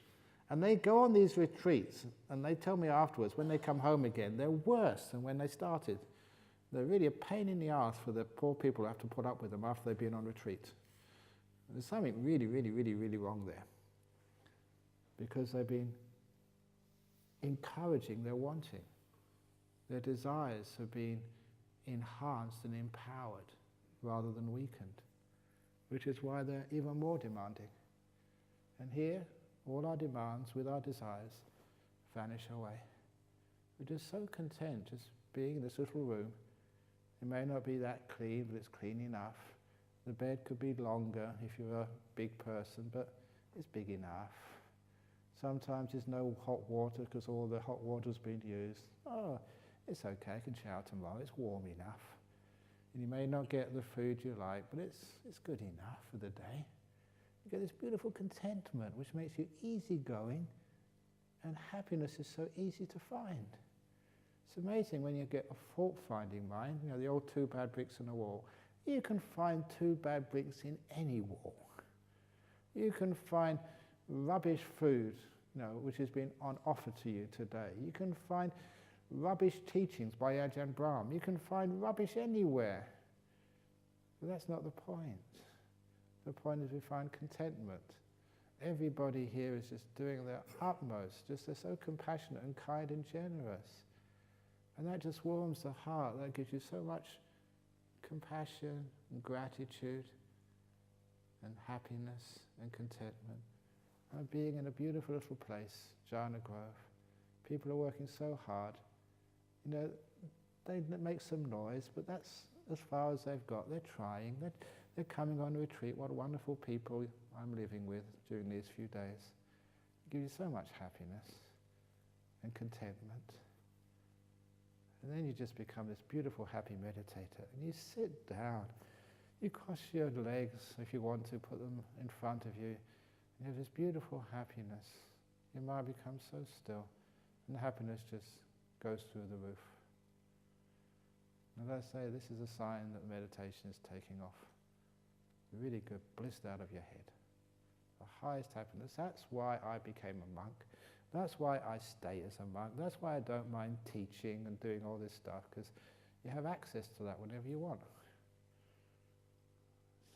And they go on these retreats, and they tell me afterwards, when they come home again, they're worse than when they started. They're really a pain in the arse for the poor people who have to put up with them after they've been on retreat. There's something really, really, really, really wrong there. Because they've been encouraging their wanting. Their desires have been enhanced and empowered rather than weakened, which is why they're even more demanding. And here, all our demands with our desires vanish away. We're just so content just being in this little room. It may not be that clean, but it's clean enough. The bed could be longer if you're a big person, but it's big enough. Sometimes there's no hot water because all the hot water's been used. Oh, it's okay, I can shower tomorrow, it's warm enough. And you may not get the food you like, but it's good enough for the day. You get this beautiful contentment which makes you easygoing, and happiness is so easy to find. It's amazing when you get a fault-finding mind, you know, the old 2 bad bricks in a wall. You can find 2 bad bricks in any wall. You can find rubbish food, you know, which has been on offer to you today. You can find rubbish teachings by Ajahn Brahm. You can find rubbish anywhere. But that's not the point. The point is we find contentment. Everybody here is just doing their utmost, just they're so compassionate and kind and generous. And that just warms the heart. That gives you so much compassion and gratitude and happiness and contentment. And being in a beautiful little place, Jhana Grove. People are working so hard. You know, they make some noise, but that's as far as they've got. They're trying. They're coming on a retreat. What wonderful people I'm living with during these few days. It gives you so much happiness and contentment. And then you just become this beautiful, happy meditator. And you sit down. You cross your legs, if you want to, put them in front of you. You have this beautiful happiness. Your mind becomes so still. And the happiness just goes through the roof. And as I say, this is a sign that meditation is taking off. Really good, blissed out of your head. The highest happiness. That's why I became a monk. That's why I stay as a monk. That's why I don't mind teaching and doing all this stuff, because you have access to that whenever you want.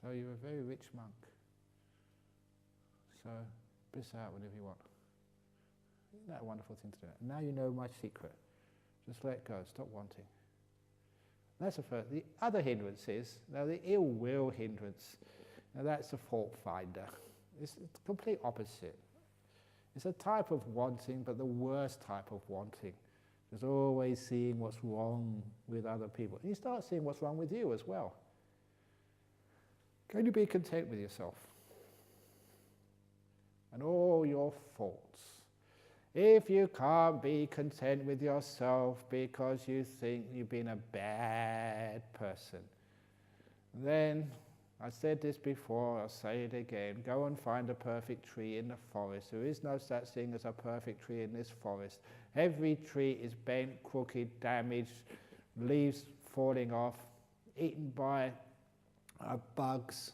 So you're a very rich monk. So bliss out whenever you want. Isn't that a wonderful thing to do? And now you know my secret. Just let go, stop wanting. That's the first. The other hindrance is, now the ill will hindrance, now that's the fault finder. It's the complete opposite. It's a type of wanting, but the worst type of wanting. There's always seeing what's wrong with other people. And you start seeing what's wrong with you as well. Can you be content with yourself? And all your faults. If you can't be content with yourself because you think you've been a bad person, then, I said this before, I'll say it again, go and find a perfect tree in the forest. There is no such thing as a perfect tree in this forest. Every tree is bent, crooked, damaged, leaves falling off, eaten by bugs.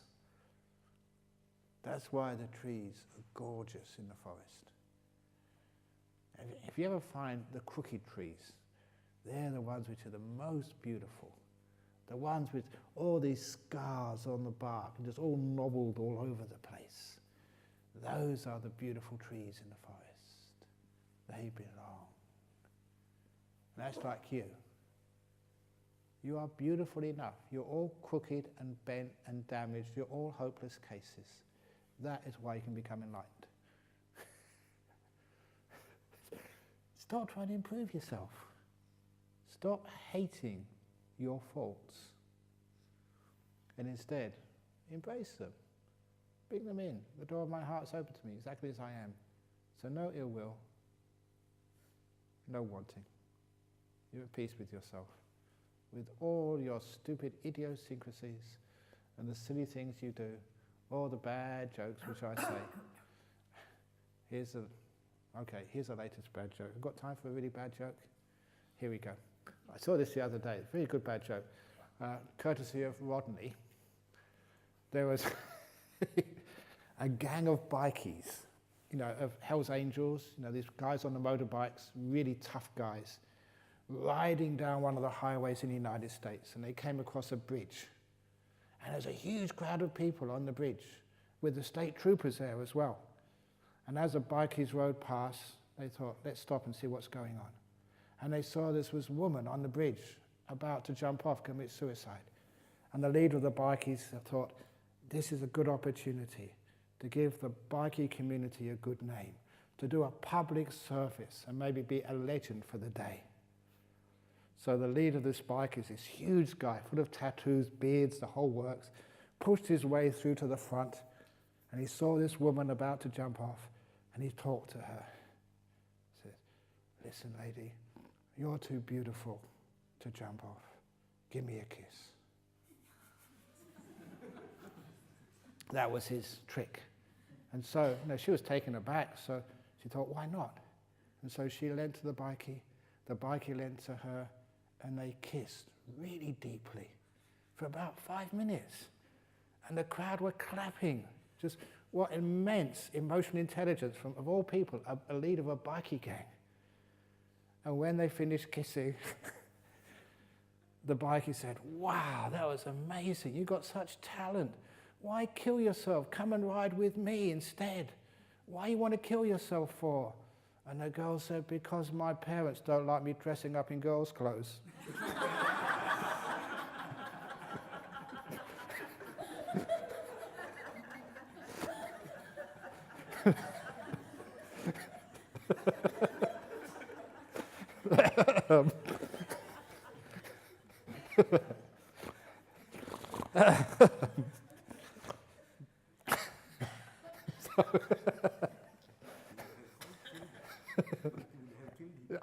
That's why the trees are gorgeous in the forest. And if you ever find the crooked trees, they're the ones which are the most beautiful. The ones with all these scars on the bark and just all knobbled all over the place. Those are the beautiful trees in the forest. They belong. And that's like you. You are beautiful enough. You're all crooked and bent and damaged. You're all hopeless cases. That is why you can become enlightened. Stop trying to improve yourself. Stop hating your faults. And instead, embrace them. Bring them in. The door of my heart's open to me, exactly as I am. So no ill will, no wanting. You're at peace with yourself, with all your stupid idiosyncrasies and the silly things you do, all the bad jokes which I say. Here's the latest bad joke. I've got time for a really bad joke? Here we go. I saw this the other day, very good bad joke. Courtesy of Rodney. There was a gang of bikies, of Hell's Angels, these guys on the motorbikes, really tough guys, riding down one of the highways in the United States, and they came across a bridge. And there's a huge crowd of people on the bridge, with the state troopers there as well. And as the bikies rode past, they thought, let's stop and see what's going on. And they saw this was a woman on the bridge about to jump off, commit suicide. And the leader of the bikies thought, this is a good opportunity to give the bikie community a good name, to do a public service and maybe be a legend for the day. So the leader of this bike is this huge guy, full of tattoos, beards, the whole works, pushed his way through to the front, and he saw this woman about to jump off, and he talked to her. He said, listen, lady, you're too beautiful to jump off. Give me a kiss. That was his trick. And so, she was taken aback, so she thought, why not? And so she leant to the bikie leant to her, and they kissed really deeply for about 5 minutes. And the crowd were clapping. Just what immense emotional intelligence from, of all people, a leader of a bikie gang. And when they finished kissing, the bikie said, wow, that was amazing. You got such talent. Why kill yourself? Come and ride with me instead. Why you want to kill yourself for? And the girl said, because my parents don't like me dressing up in girls' clothes.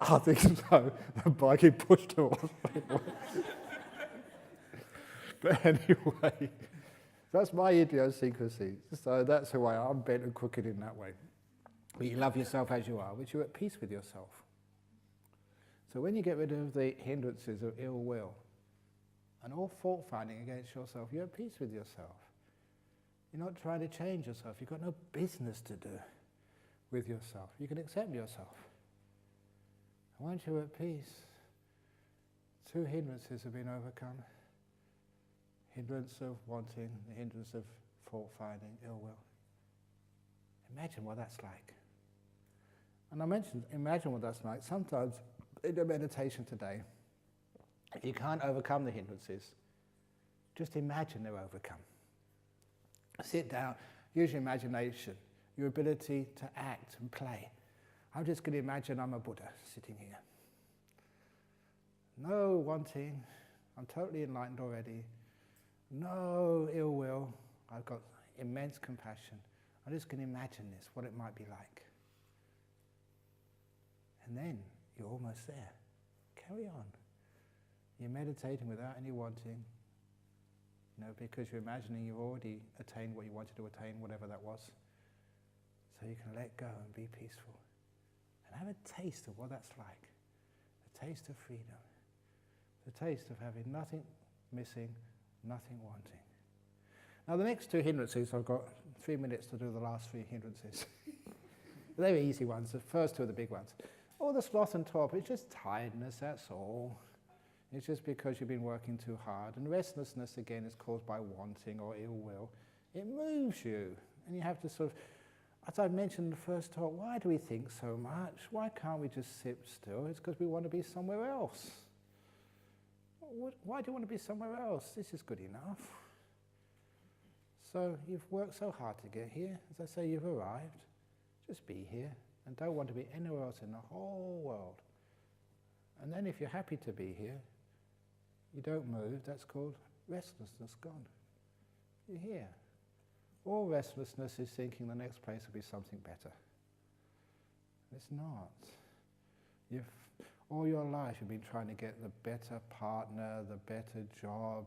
I think so. The bikie pushed her off. But anyway, that's my idiosyncrasy. So that's who I am. I'm bent and crooked in that way. But you love yourself as you are, which you're at peace with yourself. So when you get rid of the hindrances of ill will and all fault finding against yourself, you're at peace with yourself. You're not trying to change yourself. You've got no business to do with yourself. You can accept yourself. And once you're at peace, 2 hindrances have been overcome. Hindrance of wanting, the hindrance of fault finding, ill will. Imagine what that's like. And I mentioned imagine what that's like. Sometimes in the meditation today, if you can't overcome the hindrances, just imagine they're overcome. Sit down, use your imagination, your ability to act and play. I'm just going to imagine I'm a Buddha sitting here. No wanting, I'm totally enlightened already. No ill will, I've got immense compassion. I'm just going to imagine this, what it might be like. And then you're almost there. Carry on. You're meditating without any wanting, because you're imagining you've already attained what you wanted to attain, whatever that was. So you can let go and be peaceful. And have a taste of what that's like. A taste of freedom. The taste of having nothing missing, nothing wanting. Now the next 2 hindrances, I've got 3 minutes to do the last 3 hindrances. They're easy ones, the first 2 are the big ones. All the sloth and torpor, it's just tiredness, that's all. It's just because you've been working too hard. And restlessness, again, is caused by wanting or ill will. It moves you. And you have to sort of, as I mentioned in the first talk, why do we think so much? Why can't we just sit still? It's because we want to be somewhere else. Why do you want to be somewhere else? This is good enough. So you've worked so hard to get here. As I say, you've arrived. Just be here and don't want to be anywhere else in the whole world. And then if you're happy to be here, you don't move, that's called restlessness gone. You're here. All restlessness is thinking the next place will be something better. It's not. All your life you've been trying to get the better partner, the better job,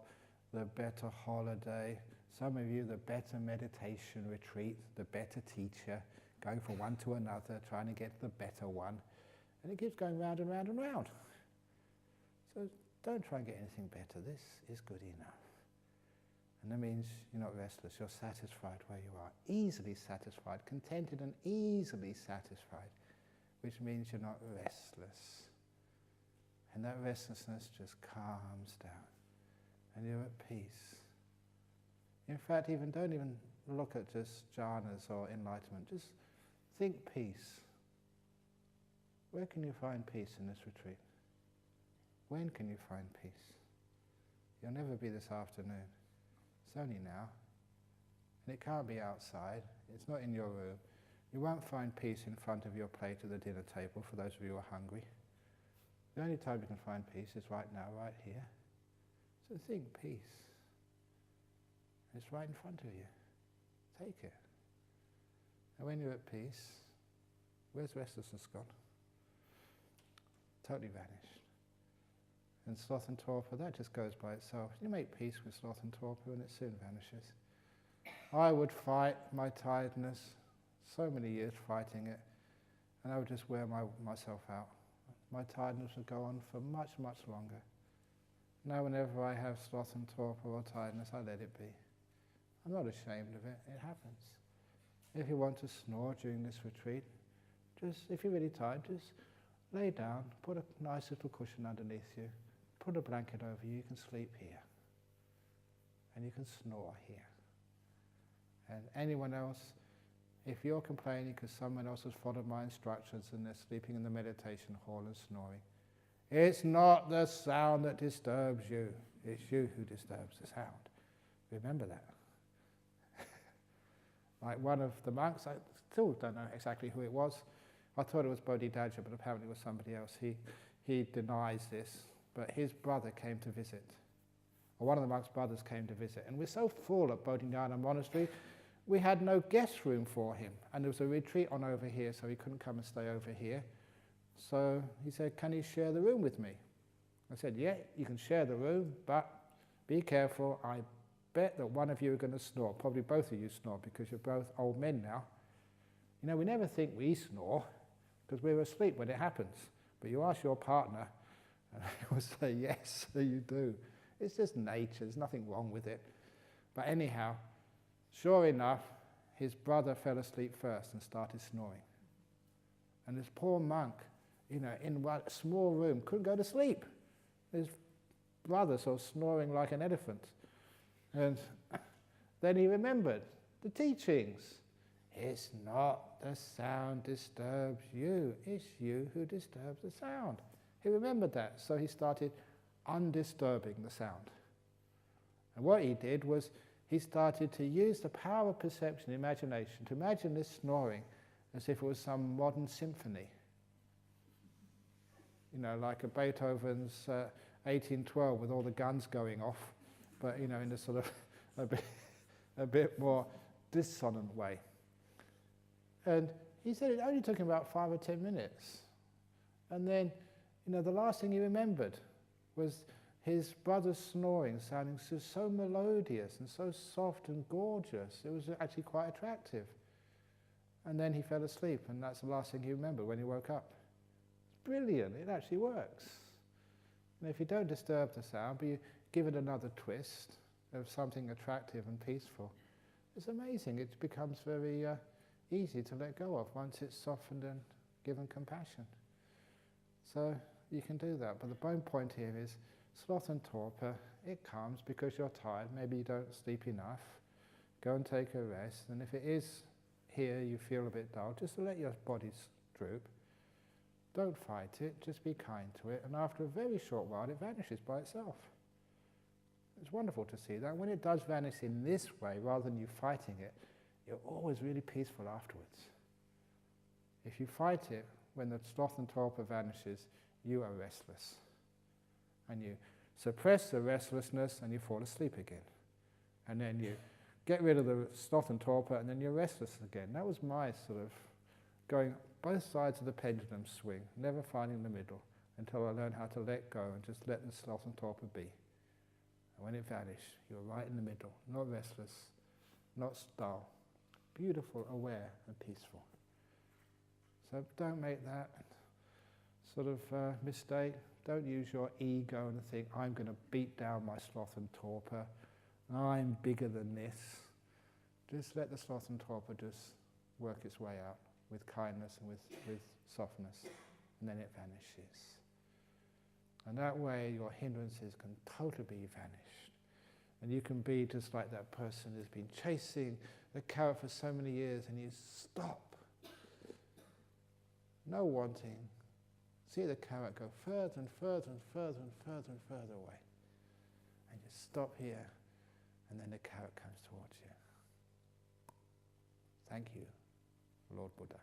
the better holiday. Some of you, the better meditation retreat, the better teacher, going from one to another, trying to get the better one. And it keeps going round and round and round. So don't try and get anything better. This is good enough. And that means you're not restless, you're satisfied where you are. Easily satisfied, contented and easily satisfied, which means you're not restless. And that restlessness just calms down, and you're at peace. In fact, don't even look at just jhanas or enlightenment, just think peace. Where can you find peace in this retreat? When can you find peace? You'll never be this afternoon. It's only now. And it can't be outside. It's not in your room. You won't find peace in front of your plate at the dinner table, for those of you who are hungry. The only time you can find peace is right now, right here. So think peace. It's right in front of you. Take it. And when you're at peace, where's restlessness gone? Totally vanished. And sloth and torpor, that just goes by itself. You make peace with sloth and torpor and it soon vanishes. I would fight my tiredness, so many years fighting it, and I would just wear myself out. My tiredness would go on for much, much longer. Now whenever I have sloth and torpor or tiredness, I let it be. I'm not ashamed of it, it happens. If you want to snore during this retreat, if you're really tired, just lay down, put a nice little cushion underneath you, put a blanket over you, you can sleep here. And you can snore here. And anyone else, if you're complaining because someone else has followed my instructions and they're sleeping in the meditation hall and snoring, it's not the sound that disturbs you, it's you who disturbs the sound. Remember that. Like one of the monks, I still don't know exactly who it was. I thought it was Bodhidharma, but apparently it was somebody else. He denies this, but his brother came to visit. Or one of the monks' brothers came to visit. And we're so full at Bodhidharma Monastery, we had no guest room for him. And there was a retreat on over here, so he couldn't come and stay over here. So he said, can you share the room with me? I said, yeah, you can share the room, but be careful. I bet that one of you are going to snore. Probably both of you snore, because you're both old men now. You know, we never think we snore, because we're asleep when it happens. But you ask your partner, and they will say, yes, so you do. It's just nature, there's nothing wrong with it. But anyhow, sure enough, his brother fell asleep first and started snoring. And this poor monk, you know, in a small room, couldn't go to sleep. His brother sort of snoring like an elephant. And then he remembered the teachings. It's not the sound disturbs you, it's you who disturbs the sound. He remembered that, so he started undisturbing the sound. And what he did was he started to use the power of perception, imagination, to imagine this snoring as if it was some modern symphony. You know, like a Beethoven's 1812 with all the guns going off, but you know, in a sort of a bit more dissonant way. And he said it only took him about 5 or 10 minutes. And then, you know, the last thing he remembered was his brother's snoring sounding so melodious and so soft and gorgeous. It was actually quite attractive. And then he fell asleep, and that's the last thing he remembered when he woke up. It's brilliant, it actually works. And if you don't disturb the sound, but you give it another twist of something attractive and peaceful, it's amazing. It becomes very easy to let go of once it's softened and given compassion. So you can do that. But the main point here is sloth and torpor, it comes because you're tired. Maybe you don't sleep enough. Go and take a rest. And if it is here you feel a bit dull, just let your body droop. Don't fight it, just be kind to it. And after a very short while, it vanishes by itself. It's wonderful to see that. When it does vanish in this way, rather than you fighting it, you're always really peaceful afterwards. If you fight it, when the sloth and torpor vanishes, you are restless. And you suppress the restlessness and you fall asleep again. And then you get rid of the sloth and torpor and then you're restless again. That was my sort of going both sides of the pendulum swing, never finding the middle, until I learned how to let go and just let the sloth and torpor be. And when it vanished, you're right in the middle, not restless, not dull, beautiful, aware and peaceful. So don't make that sort of mistake. Don't use your ego and think, I'm going to beat down my sloth and torpor. I'm bigger than this. Just let the sloth and torpor just work its way out with kindness and with softness, and then it vanishes. And that way your hindrances can totally be vanished. And you can be just like that person who's been chasing the carrot for so many years, and you stop. No wanting. See the carrot go further and further and further and further and further away. And you stop here, and then the carrot comes towards you. Thank you, Lord Buddha.